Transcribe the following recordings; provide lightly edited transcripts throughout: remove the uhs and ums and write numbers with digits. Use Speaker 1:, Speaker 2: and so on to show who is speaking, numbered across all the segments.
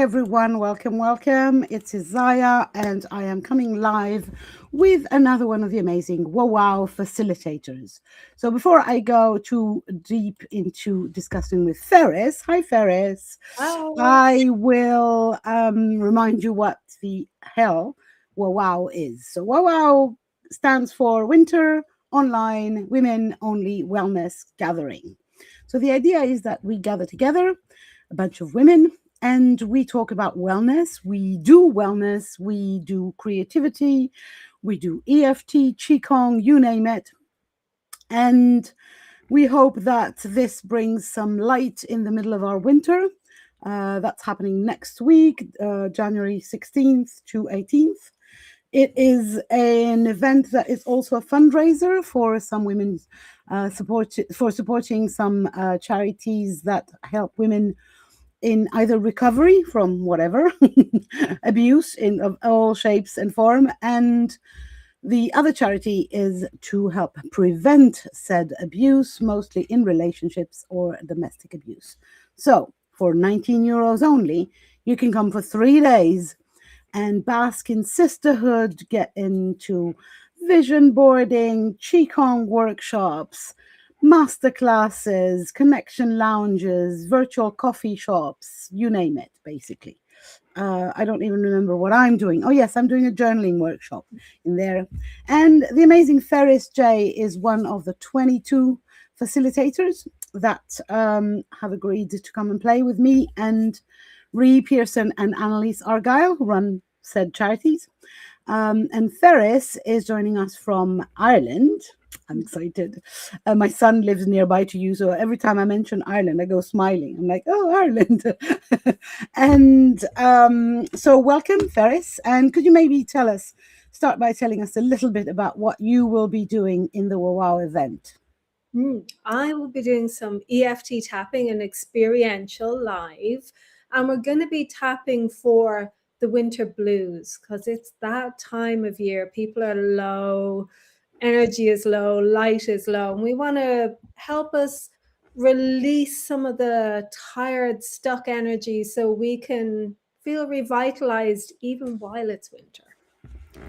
Speaker 1: everyone. Welcome. It's Isaiah, and I am coming live with another one of the amazing WOWOW facilitators. So before I go too deep into discussing with Ferris, hi Ferris,
Speaker 2: Oh,
Speaker 1: I will remind you what the hell WOWOW is. So WOWOW stands for Winter Online Women Only Wellness Gathering. So the idea is that we gather together, a bunch of women, and we talk about wellness. We do creativity, we do EFT, Qigong, you name it. And we hope that this brings some light in the middle of our winter. That's happening next week, January 16th to 18th. It is an event that is also a fundraiser for some women's supporting some charities that help women in either recovery from whatever abuse in of all shapes and form, and the other charity is to help prevent said abuse, mostly in relationships or domestic abuse. So for 19 euros only, you can come for 3 days and bask in sisterhood, get into vision boarding, Qigong workshops, masterclasses, connection lounges, virtual coffee shops, you name it, basically. I don't even remember what I'm doing. Oh, yes, I'm doing a journaling workshop in there. And the amazing Ferris J is one of the 22 facilitators that have agreed to come and play with me and Ree Pearson and Annalise Argyle, who run said charities. And Ferris is joining us from Ireland. I'm excited. My son lives nearby to you, so every time I mention Ireland, I go smiling. I'm like, oh, Ireland. And so welcome, Ferris. And could you maybe start by telling us a little bit about what you will be doing in the WOWOW event?
Speaker 2: I will be doing some EFT tapping and experiential live, and we're going to be tapping for the winter blues because it's that time of year. People are low, energy is low, light is low, and we want to help us release some of the tired, stuck energy so we can feel revitalized even while it's winter.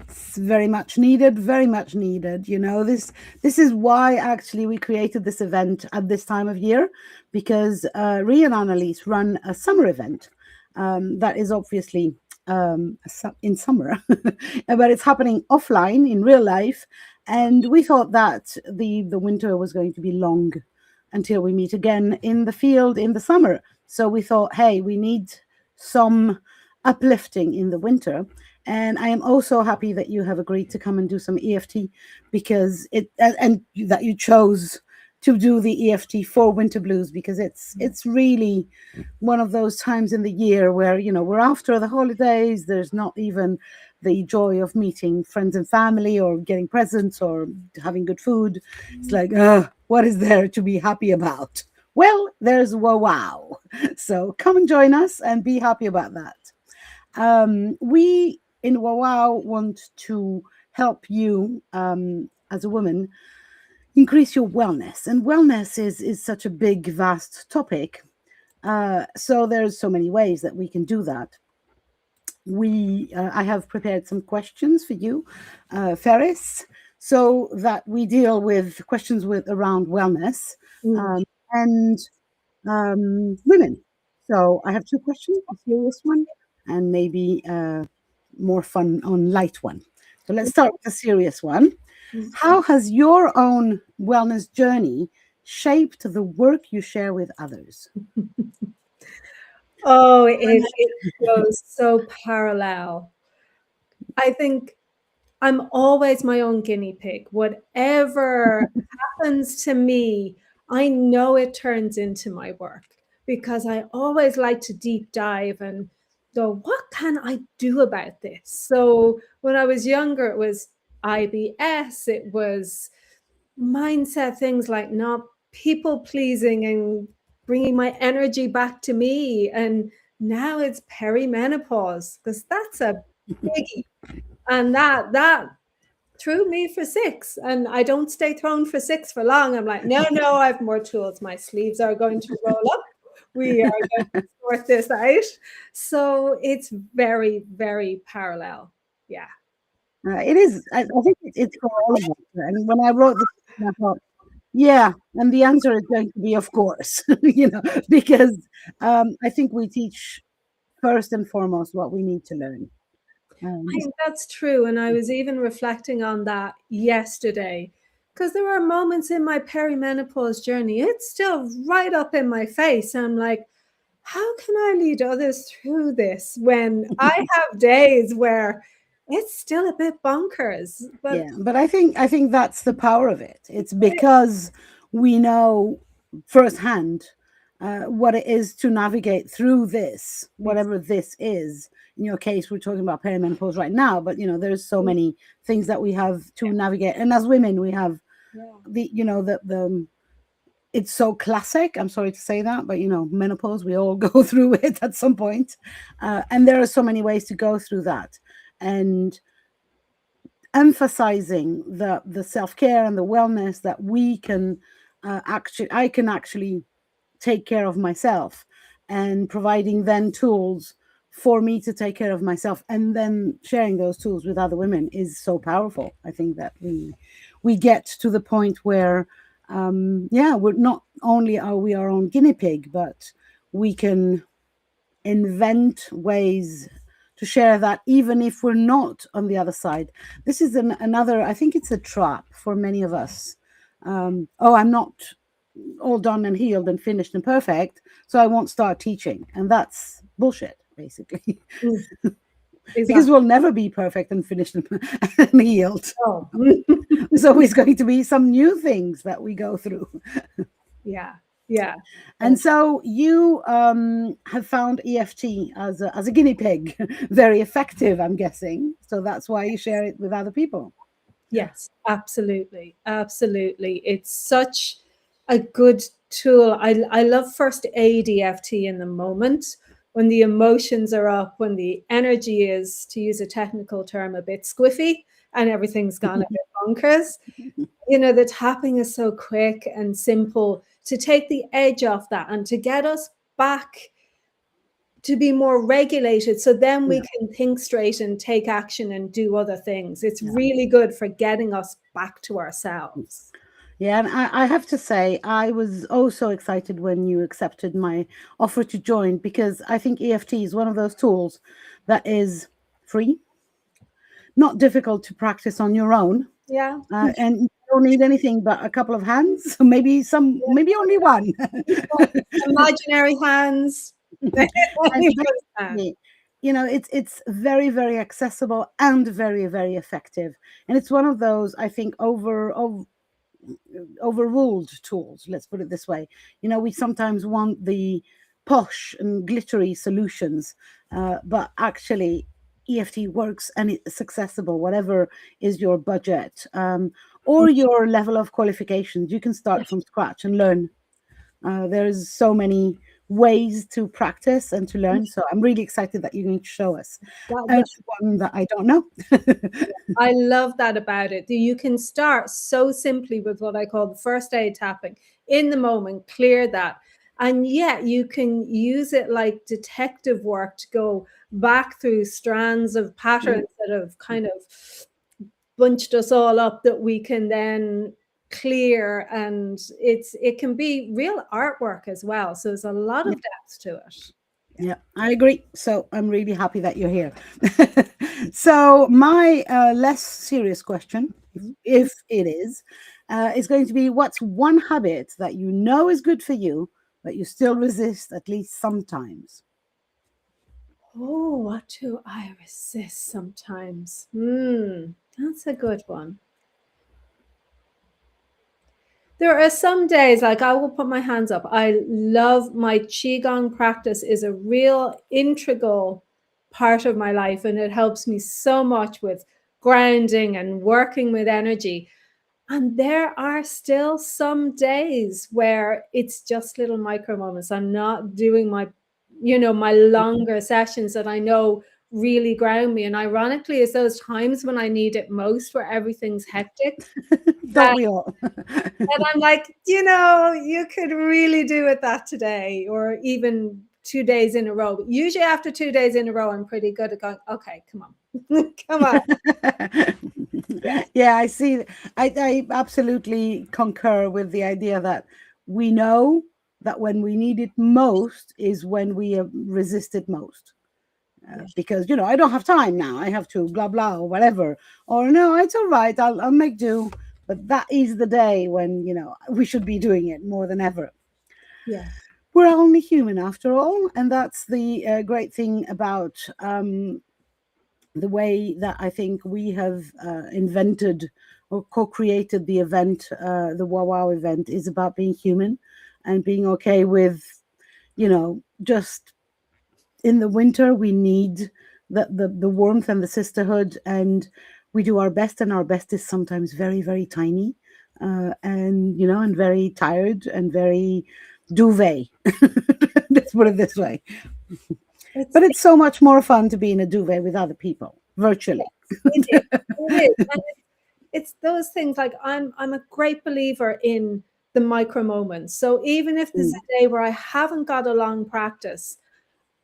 Speaker 1: It's very much needed, very much needed. This is why actually we created this event at this time of year, because Rhea and Annalise run a summer event that is obviously in summer, but it's happening offline in real life. And we thought that the winter was going to be long until we meet again in the field in the summer. So we thought, hey, we need some uplifting in the winter. And I am also happy that you have agreed to come and do some EFT because that you chose to do the EFT for winter blues, because it's really one of those times in the year where we're after the holidays. There's not even the joy of meeting friends and family or getting presents or having good food. It's like, what is there to be happy about? Well, there's WOWOW. So come and join us and be happy about that. We in WOWOW want to help you as a woman increase your wellness. And wellness is such a big, vast topic. So there's so many ways that we can do that. I have prepared some questions for you, Ferris, so that we deal with questions around wellness and women. So I have two questions, a serious one and maybe more fun on light one. So let's start with the serious one. How has your own wellness journey shaped the work you share with others?
Speaker 2: Oh, it goes so parallel. I think I'm always my own guinea pig. Whatever happens to me, I know it turns into my work because I always like to deep dive and go, what can I do about this? So when I was younger, it was IBS, it was mindset things like not people pleasing and bringing my energy back to me. And now it's perimenopause because that's a biggie. And that threw me for six. And I don't stay thrown for six for long. I'm like, no, I have more tools. My sleeves are going to roll up. we are going to sort this out. So it's very, very parallel. Yeah.
Speaker 1: It is. I think it's for all of us. And when I wrote this, I thought, yeah, and the answer is going to be, of course, because I think we teach first and foremost what we need to learn.
Speaker 2: I think that's true. And I was even reflecting on that yesterday because there were moments in my perimenopause journey, it's still right up in my face. I'm like, how can I lead others through this when I have days where it's still a bit bonkers? But
Speaker 1: yeah, but I think that's the power of it. It's because we know firsthand what it is to navigate through this, whatever this is. In your case, we're talking about perimenopause right now, but there's so many things that we have to navigate. And as women, we have the it's so classic. I'm sorry to say that, but menopause, we all go through it at some point. And there are so many ways to go through that. And emphasizing the self-care and the wellness that we can I can actually take care of myself, and providing then tools for me to take care of myself, and then sharing those tools with other women is so powerful. I think that we get to the point where we're not only are we our own guinea pig, but we can invent ways to share that, even if we're not on the other side. This is another, I think it's a trap for many of us. I'm not all done and healed and finished and perfect, so I won't start teaching. And that's bullshit, basically. Because we'll never be perfect and finished and healed.
Speaker 2: Oh.
Speaker 1: There's always going to be some new things that we go through.
Speaker 2: Yeah.
Speaker 1: And so you have found EFT as a guinea pig very effective, I'm guessing. So that's why you share it with other people.
Speaker 2: Yes, absolutely. It's such a good tool. I love first aid EFT in the moment when the emotions are up, when the energy is, to use a technical term, a bit squiffy and everything's gone a bit bonkers. The tapping is so quick and simple to take the edge off that and to get us back to be more regulated, so then we can think straight and take action and do other things. It's really good for getting us back to ourselves.
Speaker 1: Yeah, and I have to say, I was also excited when you accepted my offer to join, because I think EFT is one of those tools that is free, not difficult to practice on your own.
Speaker 2: Yeah.
Speaker 1: And you don't need anything but a couple of hands, maybe only one.
Speaker 2: Imaginary hands.
Speaker 1: It's very, very accessible and very, very effective. And it's one of those, I think, overruled tools, let's put it this way. We sometimes want the posh and glittery solutions, but actually EFT works and it's accessible, whatever is your budget or your level of qualifications. You can start from scratch and learn. There's so many ways to practice and to learn. So I'm really excited that you're going to show us one that I don't know.
Speaker 2: I love that about it. You can start so simply with what I call the first aid tapping in the moment, clear that. And yet you can use it like detective work to go back through strands of patterns that have kind of bunched us all up that we can then clear, and it can be real artwork as well. So there's a lot of depth to it.
Speaker 1: Yeah, I agree. So I'm really happy that you're here. So my less serious question, if it is going to be, what's one habit that you know is good for you, but you still resist at least sometimes?
Speaker 2: Oh, what do I resist sometimes? That's a good one. There are some days, like I will put my hands up. I love my Qigong practice, is a real integral part of my life, and it helps me so much with grounding and working with energy. And there are still some days where it's just little micro moments. I'm not doing my longer sessions that I know really ground me. And ironically, it's those times when I need it most, where everything's hectic,
Speaker 1: Don't we all?
Speaker 2: and I'm like, you could really do with that today, or even 2 days in a row. But usually after 2 days in a row, I'm pretty good at going, okay, come on, come on.
Speaker 1: Yeah, I see. I absolutely concur with the idea that we know that when we need it most is when we resist it most. Because I don't have time now. I have to blah blah or whatever. Or no, it's all right. I'll make do. But that is the day when we should be doing it more than ever.
Speaker 2: Yeah.
Speaker 1: We're only human after all, and that's the great thing about the way that I think we have invented or co-created the event. The WOWOW event is about being human and being okay with, just in the winter we need the warmth and the sisterhood, and we do our best, and our best is sometimes very, very tiny, and very tired and very duvet. Let's put it this way. But it's so much more fun to be in a duvet with other people virtually.
Speaker 2: It is. It is. And it's those things, like I'm a great believer in the micro moments. So even if there's a day where I haven't got a long practice,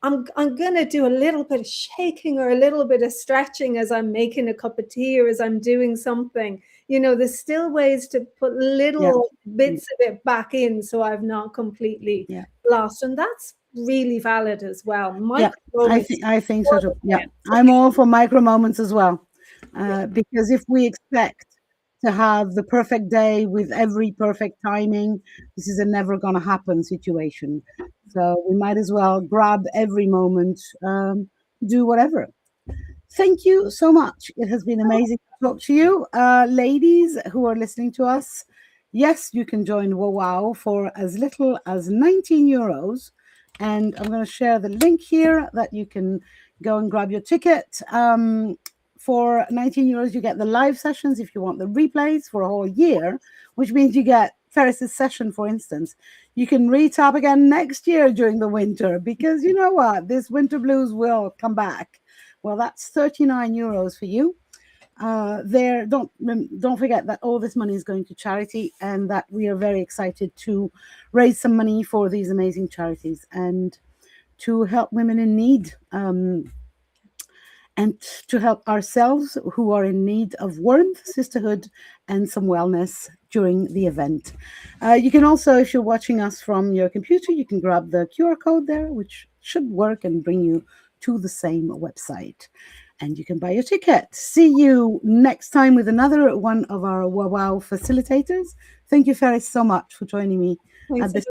Speaker 2: I'm gonna do a little bit of shaking or a little bit of stretching as I'm making a cup of tea or as I'm doing something. There's still ways to put little bits of it back in, so I've not completely lost. And that's really valid as well.
Speaker 1: I think so too. Yeah, I'm all for micro moments as well, because if we expect to have the perfect day with every perfect timing, this is a never gonna happen situation. So we might as well grab every moment, do whatever. Thank you so much. It has been amazing to talk to you, ladies who are listening to us. Yes, you can join WOWOW for as little as 19 euros. And I'm going to share the link here that you can go and grab your ticket. For 19 euros, you get the live sessions if you want the replays for a whole year, which means you get Ferris's session, for instance. You can re-tap again next year during the winter, because you know what? This winter blues will come back. Well, that's 39 euros for you. Don't forget that all this money is going to charity, and that we are very excited to raise some money for these amazing charities and to help women in need, and to help ourselves who are in need of warmth, sisterhood, and some wellness during the event. You can also, if you're watching us from your computer, you can grab the QR code there, which should work and bring you to the same website. And you can buy your ticket. See you next time with another one of our WOWOW facilitators. Thank you, Ferris, so much for joining me at this